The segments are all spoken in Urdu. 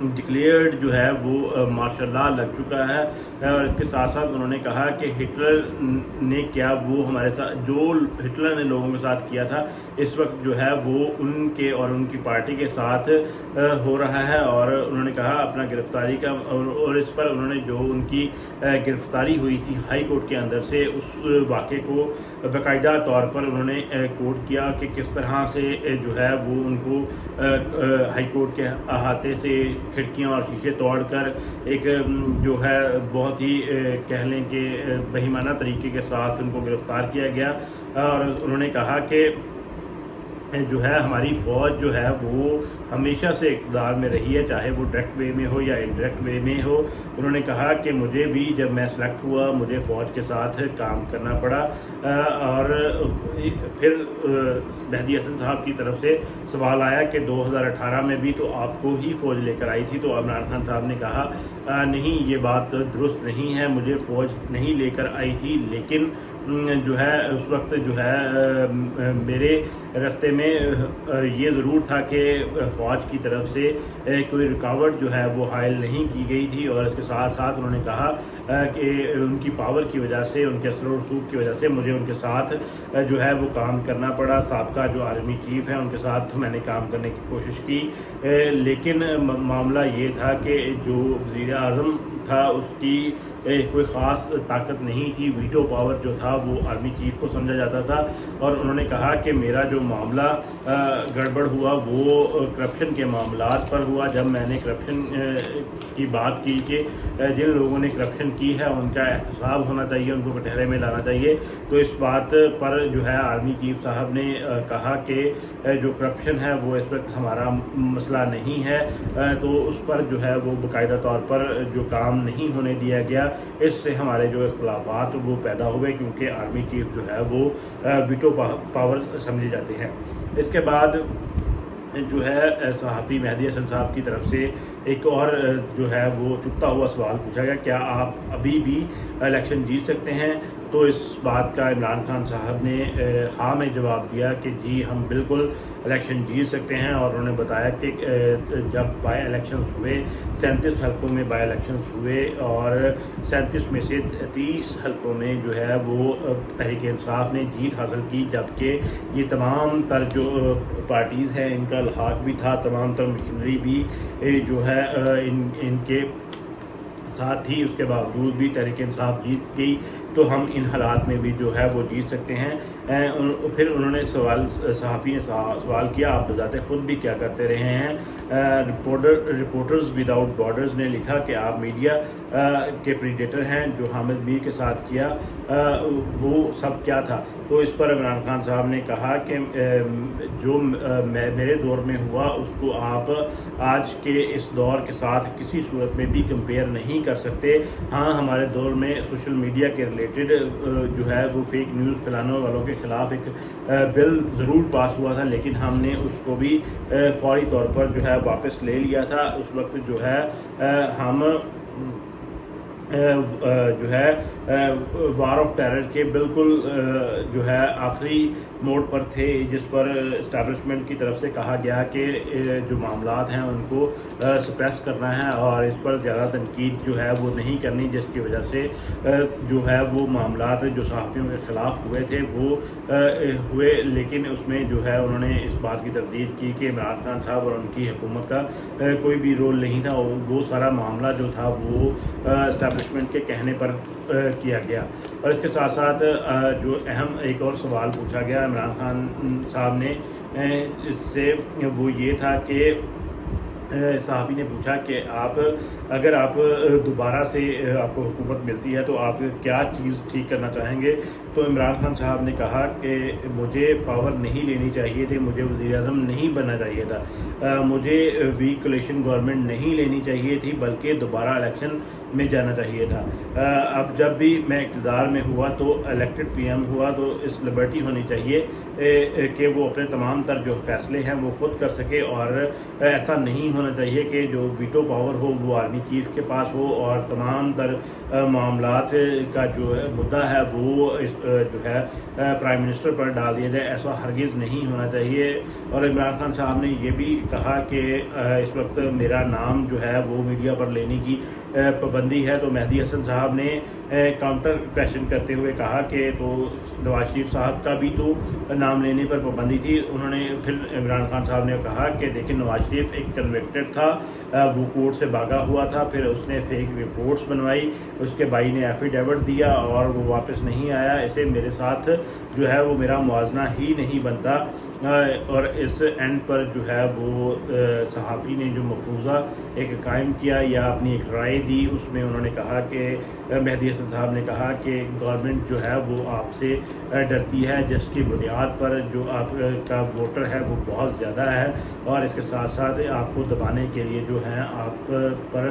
ڈکلیئرڈ جو ہے وہ مارشل لا لگ چکا ہے، اور اس کے ساتھ ساتھ انہوں نے کہا کہ ہٹلر نے کیا وہ ہمارے ساتھ جو ہٹلر نے لوگوں کے ساتھ کیا تھا اس وقت جو ہے وہ ان کے اور ان کی پارٹی کے ساتھ ہو رہا ہے، اور انہوں نے کہا اپنا گرفتاری کا، اور اس پر انہوں نے جو ان کی گرفتاری ہوئی تھی ہائی کورٹ کے اندر سے اس واقعے کو باقاعدہ طور پر انہوں نے کوٹ کیا کہ کس طرح سے جو ہے وہ ان کو ہائی کورٹ کے احاطے سے کھڑکیاں اور شیشے توڑ کر ایک جو ہے بہت ہی کہہ لیں کہ بہیمانہ طریقے کے ساتھ ان کو گرفتار کیا گیا، اور انہوں نے کہا کہ جو ہے ہماری فوج جو ہے وہ ہمیشہ سے اقتدار میں رہی ہے، چاہے وہ ڈائریکٹ وے میں ہو یا انڈائریکٹ وے میں ہو۔ انہوں نے کہا کہ مجھے بھی جب میں سلیکٹ ہوا مجھے فوج کے ساتھ کام کرنا پڑا، اور پھر مہدی حسن صاحب کی طرف سے سوال آیا کہ 2018 میں بھی تو آپ کو ہی فوج لے کر آئی تھی، تو عمران خان صاحب نے کہا نہیں، یہ بات درست نہیں ہے، مجھے فوج نہیں لے کر آئی تھی، لیکن جو ہے اس وقت جو ہے میرے راستے میں یہ ضرور تھا کہ فوج کی طرف سے کوئی رکاوٹ جو ہے وہ حائل نہیں کی گئی تھی، اور اس کے ساتھ ساتھ انہوں نے کہا کہ ان کی پاور کی وجہ سے، ان کے اثر و رسوخ کی وجہ سے مجھے ان کے ساتھ جو ہے وہ کام کرنا پڑا، سابقہ جو آرمی چیف ہیں ان کے ساتھ میں نے کام کرنے کی کوشش کی، لیکن معاملہ یہ تھا کہ جو وزیر اعظم تھا اس کی کوئی خاص طاقت نہیں تھی، ویٹو پاور جو تھا وہ آرمی چیف کو سمجھا جاتا تھا، اور انہوں نے کہا کہ میرا جو معاملہ گڑبڑ ہوا وہ کرپشن کے معاملات پر ہوا، جب میں نے کرپشن کی بات کی کہ جن لوگوں نے کرپشن کی ہے ان کا احتساب ہونا چاہیے، ان کو کٹہرے میں لانا چاہیے، تو اس بات پر جو ہے آرمی چیف صاحب نے کہا کہ جو کرپشن ہے وہ اس وقت ہمارا مسئلہ نہیں ہے، تو اس پر جو ہے وہ باقاعدہ طور پر جو کام نہیں ہونے دیا گیا، اس سے ہمارے جو اختلافات وہ پیدا ہوئے، کیونکہ آرمی چیف جو ہے وہ ویٹو پاور سمجھے جاتے ہیں۔ اس کے بعد جو ہے صحافی مہدی حسن صاحب کی طرف سے ایک اور جو ہے وہ چپتا ہوا سوال پوچھا گیا، کیا آپ ابھی بھی الیکشن جیت سکتے ہیں؟ تو اس بات کا عمران خان صاحب نے ہاں میں جواب دیا کہ جی ہم بالکل الیکشن جیت سکتے ہیں، اور انہوں نے بتایا کہ جب بائی الیکشنز ہوئے 37 حلقوں میں بائی الیکشنز ہوئے، اور 37 میں سے 30 حلقوں میں جو ہے وہ تحریک انصاف نے جیت حاصل کی، جبکہ یہ تمام تر جو پارٹیز ہیں ان کا الحاق بھی تھا، تمام تر مشینری بھی جو ہے ان کے ساتھ ہی، اس کے باوجود بھی تحریک انصاف جیت گئی، تو ہم ان حالات میں بھی جو ہے وہ جیت سکتے ہیں۔ پھر انہوں نے صحافی نے سوال کیا، آپ بذات خود بھی کیا کرتے رہے ہیں؟ رپورٹرز وداؤٹ بارڈرز نے لکھا کہ آپ میڈیا کے پریڈیٹر ہیں، جو حامد میر کے ساتھ کیا وہ سب کیا تھا؟ تو اس پر عمران خان صاحب نے کہا کہ جو میرے دور میں ہوا اس کو آپ آج کے اس دور کے ساتھ کسی صورت میں بھی کمپیئر نہیں کر سکتے۔ ہاں ہمارے دور میں سوشل میڈیا کے ریلیٹڈ جو ہے وہ فیک نیوز پھیلانے والوں کے خلاف ایک بل ضرور پاس ہوا تھا، لیکن ہم نے اس کو بھی فوری طور پر جو ہے واپس لے لیا تھا۔ اس وقت جو ہے ہم جو ہے وار آف ٹیرر کے بالکل جو ہے آخری موڑ پر تھے، جس پر اسٹیبلشمنٹ کی طرف سے کہا گیا کہ جو معاملات ہیں ان کو سپریس کرنا ہے، اور اس پر زیادہ تنقید جو ہے وہ نہیں کرنی، جس کی وجہ سے جو ہے وہ معاملات جو صحافیوں کے خلاف ہوئے تھے وہ ہوئے، لیکن اس میں جو ہے انہوں نے اس بات کی تردید کی کہ عمران خان صاحب اور ان کی حکومت کا کوئی بھی رول نہیں تھا، وہ سارا معاملہ جو تھا وہ اسٹیبلشمنٹ کے کہنے پر کیا گیا۔ اور اس کے ساتھ ساتھ جو اہم ایک اور سوال پوچھا گیا عمران خان صاحب نے اس سے، وہ یہ تھا کہ صحافی نے پوچھا کہ اگر آپ دوبارہ سے آپ کو حکومت ملتی ہے تو آپ کیا چیز ٹھیک کرنا چاہیں گے؟ تو عمران خان صاحب نے کہا کہ مجھے پاور نہیں لینی چاہیے تھی، مجھے وزیر اعظم نہیں بننا چاہیے تھا، مجھے ویک کولیشن گورنمنٹ نہیں لینی چاہیے تھی، بلکہ دوبارہ الیکشن میں جانا چاہیے تھا۔ اب جب بھی میں اقتدار میں ہوا تو الیکٹڈ پی ایم ہوا، تو اس لبرٹی ہونی چاہیے کہ وہ اپنے تمام تر جو فیصلے ہیں وہ خود کر سکے، اور ایسا نہیں ہونا چاہیے کہ جو ویٹو پاور ہو وہ آرمی چیف کے پاس ہو اور تمام تر معاملات کا جو ہے مدعا ہے وہ جو ہے پرائم منسٹر پر ڈال دیا جائے. ایسا ہرگز نہیں ہونا چاہیے. اور عمران خان صاحب نے یہ بھی کہا کہ اس وقت میرا نام جو ہے وہ میڈیا پر لینے کی پابندی ہے. تو مہدی حسن صاحب نے کاؤنٹر کویشچن کرتے ہوئے کہا کہ تو نواز شریف صاحب کا بھی تو نام لینے پر پابندی تھی. انہوں نے پھر عمران خان صاحب نے کہا کہ دیکھیں نواز شریف ایک کنوکٹڈ تھا, وہ کورٹ سے بھاگا ہوا تھا, پھر اس نے فیک رپورٹس بنوائی, اس کے بھائی نے ایفیڈیوٹ دیا اور وہ واپس نہیں آیا. اسے میرے ساتھ جو ہے وہ میرا موازنہ ہی نہیں بنتا. اور اس اینڈ پر جو ہے وہ صحافی نے جو مفروضہ ایک قائم کیا یا اپنی ایک رائے دی, اس میں انہوں نے کہا کہ مہدی حسن صاحب نے کہا کہ گورنمنٹ جو ہے وہ آپ سے ڈرتی ہے, جس کی بنیاد پر جو آپ کا ووٹر ہے وہ بہت زیادہ ہے, اور اس کے ساتھ ساتھ آپ کو دبانے کے لیے جو ہیں آپ پر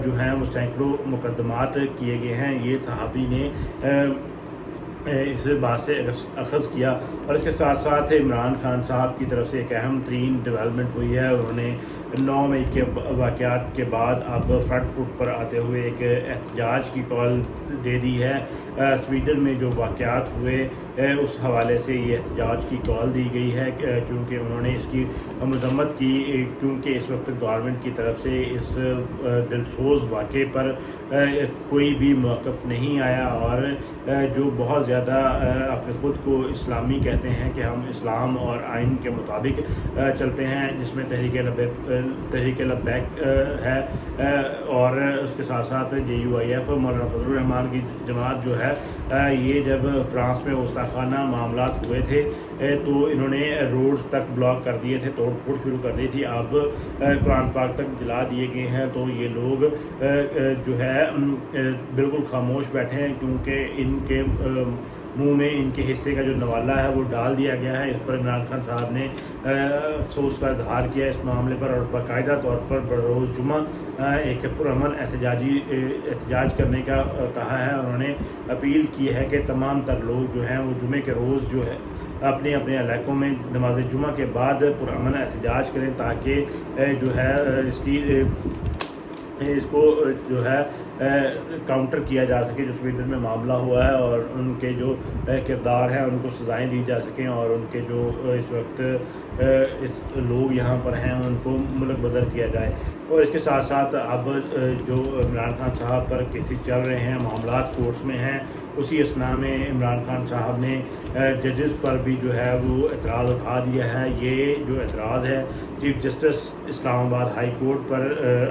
جو ہیں وہ سینکڑوں مقدمات کیے گئے ہیں. یہ صحافی نے اس بات سے اخذ کیا. اور اس کے ساتھ ساتھ عمران خان صاحب کی طرف سے ایک اہم ترین ڈیولپمنٹ ہوئی ہے. انہوں نے 9 مئی کے واقعات کے بعد اب فرنٹ فٹ پر آتے ہوئے ایک احتجاج کی کال دے دی ہے. سویڈن میں جو واقعات ہوئے اس حوالے سے یہ احتجاج کی کال دی گئی ہے, کیونکہ انہوں نے اس کی مذمت کی, کیونکہ اس وقت گورنمنٹ کی طرف سے اس دلسوز واقعے پر کوئی بھی موقف نہیں آیا. اور جو بہت زیادہ اپنے خود کو اسلامی کہتے ہیں کہ ہم اسلام اور آئین کے مطابق چلتے ہیں, جس میں تحریک لبیک ہے, اور اس کے ساتھ ساتھ JUIF مولانا فضل الرحمان کی جماعت جو ہے یہ جب فرانس میں گستاخانہ معاملات ہوئے تھے تو انہوں نے روڈز تک بلاک کر دیے تھے, توڑ پھوڑ شروع کر دی تھی. اب قرآن پاک تک جلا دیے گئے ہیں. تو یہ لوگ جو ہے بالکل خاموش بیٹھے ہیں, کیونکہ ان کے منہ میں ان کے حصے کا جو نوالا ہے وہ ڈال دیا گیا ہے. اس پر عمران خان صاحب نے افسوس کا اظہار کیا اس معاملے پر, اور باقاعدہ طور پر بروز جمعہ ایک پرامن احتجاج کرنے کا کہا ہے. انہوں نے اپیل کی ہے کہ تمام تر لوگ جو ہیں وہ جمعے کے روز جو ہے اپنے اپنے علاقوں میں نماز جمعہ کے بعد پرامن احتجاج کریں, تاکہ جو ہے اس کو جو ہے کاؤنٹر کیا جا سکے جو سویڈن میں معاملہ ہوا ہے, اور ان کے جو کردار ہیں ان کو سزائیں دی جا سکیں, اور ان کے جو اس وقت لوگ یہاں پر ہیں ان کو ملک بدر کیا جائے. اور اس کے ساتھ ساتھ اب جو عمران خان صاحب پر کیسز چل رہے ہیں, معاملات کورٹس میں ہیں, اسی اسنا میں عمران خان صاحب نے ججز پر بھی جو ہے وہ اعتراض اٹھا دیا ہے. یہ جو اعتراض ہے چیف جسٹس اسلام آباد ہائی کورٹ پر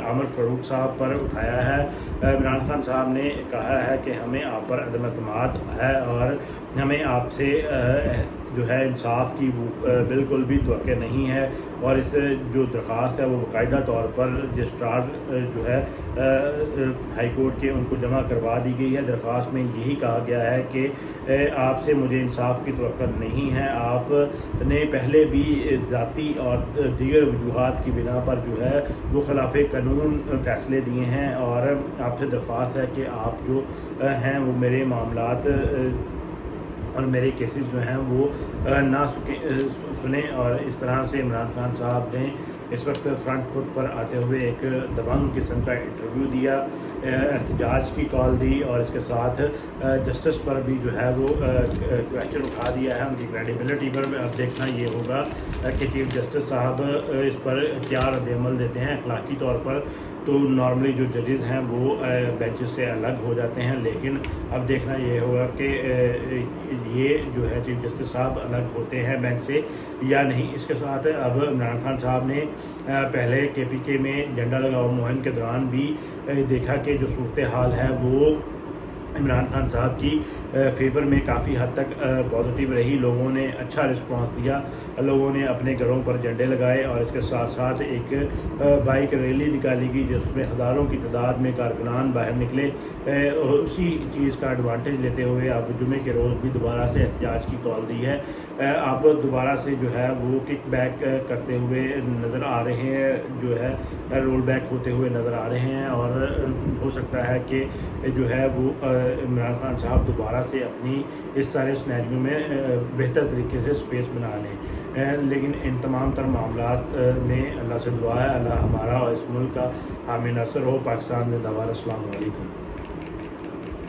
عامر فاروق صاحب پر اٹھایا ہے. عمران خان صاحب نے کہا ہے کہ ہمیں آپ پر عدم اعتماد ہے, اور ہمیں آپ سے جو ہے انصاف کی بالکل بھی توقع نہیں ہے, اور اس جو درخواست ہے وہ باقاعدہ طور پر رجسٹرار جو ہے ہائی کورٹ کے ان کو جمع کروا دی گئی ہے. درخواست میں یہی کہا گیا ہے کہ آپ سے مجھے انصاف کی توقع نہیں ہے, آپ نے پہلے بھی ذاتی اور دیگر وجوہات کی بنا پر جو ہے وہ خلاف قانون فیصلے دیے ہیں, اور آپ سے درخواست ہے کہ آپ جو ہیں وہ میرے معاملات اور میرے کیسز جو ہیں وہ نہ سنیں. اور اس طرح سے عمران خان صاحب نے اس وقت فرنٹ فٹ پر آتے ہوئے ایک دبنگ قسم کا انٹرویو دیا, احتجاج کی کال دی, اور اس کے ساتھ جسٹس پر بھی جو ہے وہ کویشچن اٹھا دیا ہے ان کی کریڈیبلٹی پر. اب دیکھنا یہ ہوگا کہ چیف جسٹس صاحب اس پر کیا رد عمل دیتے ہیں. اخلاقی طور پر تو نارملی جو ججز ہیں وہ بینچز سے الگ ہو جاتے ہیں, لیکن اب دیکھنا یہ ہوگا کہ یہ جو ہے چیف جسٹس صاحب الگ ہوتے ہیں بینچ سے یا نہیں. اس کے ساتھ اب عمران خان صاحب نے پہلے KPK میں جھنڈا لگاؤ مہم کے دوران بھی دیکھا کہ جو صورتحال ہے وہ عمران خان صاحب کی فیور میں کافی حد تک پازیٹیو رہی. لوگوں نے اچھا رسپانس دیا, لوگوں نے اپنے گھروں پر جھنڈے لگائے, اور اس کے ساتھ ساتھ ایک بائک ریلی نکالی گئی جس میں ہزاروں کی تعداد میں کارکنان باہر نکلے. اسی چیز کا ایڈوانٹیج لیتے ہوئے اب جمعے کے روز بھی دوبارہ سے احتجاج کی کال دی ہے. اب دوبارہ سے جو ہے وہ کک بیک کرتے ہوئے نظر آ رہے ہیں, جو ہے رول بیک ہوتے ہوئے نظر آ رہے ہیں, اور ہو سکتا ہے کہ جو ہے وہ عمران خان صاحب دوبارہ سے اپنی اس سارے سنیریو میں بہتر طریقے سے سپیس بنا لیں، لیکن ان تمام تر معاملات میں اللہ سے دعا ہے اللہ ہمارا اور اس ملک کا حامی ناصر ہو۔ پاکستان زندہ باد۔ السلام علیکم۔